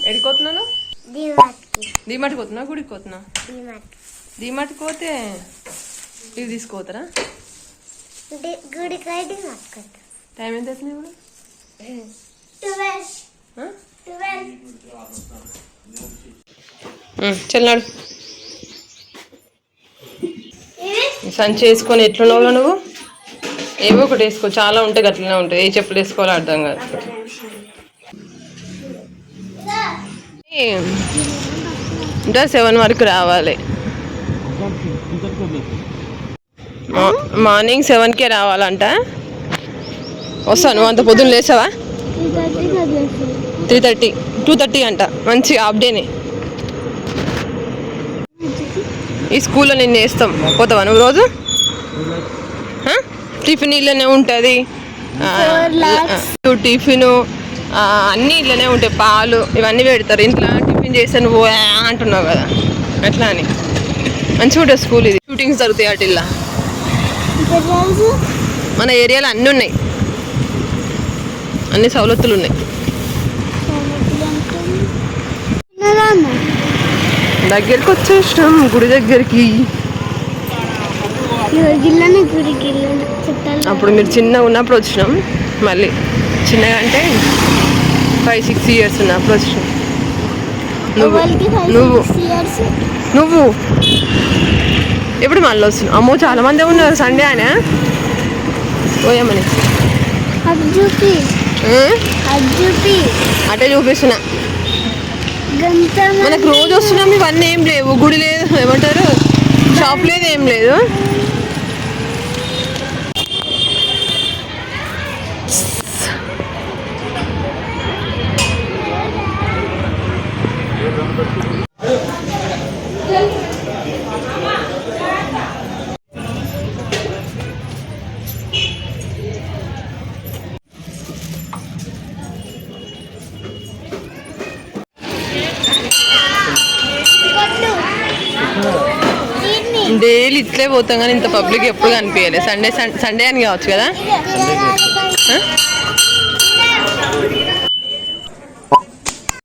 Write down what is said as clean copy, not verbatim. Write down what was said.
ఎడికి పోతున్నాను? డీమార్ట్కి పోతున్నా, గుడికి పోతున్నా? డీమార్ట్కి పోతే ఇవి తీసుకోతారా? టైం ఎంత అవుతుంది ఇప్పుడు? చెల్లాడు సంచి వేసుకొని ఎట్లున్నావు నువ్వు? ఏవో ఒకటి వేసుకో, చాలా ఉంటాయి అట్లనే ఉంటాయి. ఏ చెప్పులు వేసుకోవాలో అర్థం కాదు. ఇంకా 7 వరకు రావాలి. మార్నింగ్ 7కే రావాలంట. వస్తాను. నువ్వు అంత పొద్దున్న లేసావా? 3:30 2:30 అంట. మంచి హాఫ్ డేనే. ఈ స్కూల్లో నిన్ను వేస్తాం. పోతావా నువ్వు రోజు? టిఫిన్ ఇళ్ళనే ఉంటుంది, టిఫిను అన్నీ ఇళ్ళనే ఉంటాయి. పాలు ఇవన్నీ పెడతారు. ఇంట్లో టిఫిన్ చేస్తే నువ్వు అంటున్నావు కదా, అట్లా అని. మంచిగా ఉంటుంది స్కూల్. ఇది షూటింగ్స్ జరుగుతాయి అటు ఇలా. మన ఏరియాలో అన్నీ ఉన్నాయి, అన్ని సవలతులు ఉన్నాయి. దగ్గరికి వచ్చేసినాం గుడి దగ్గరికి. అప్పుడు మీరు చిన్నగా ఉన్నప్పుడు వచ్చినాం. మళ్ళీ చిన్నగా అంటే 5-6 years ఉన్నప్పుడు వచ్చినాం. నువ్వు ఎప్పుడు మళ్ళీ వస్తున్నావు? అమ్మో చాలా మంది ఉన్నారు. సండే అనే పోయామని అటే చూపిస్తున్నా. మనకు రోజు వస్తున్నాం. ఇవన్నీ ఏం లేవు. గుడి లేదు, ఏమంటారు, షాప్ లేదు, ఏం లేదు. డైలీ ఇట్లే పోతాం కానీ ఇంత పబ్లిక్ ఎప్పుడు కనిపించలేదు. సండే అని కావచ్చు కదా.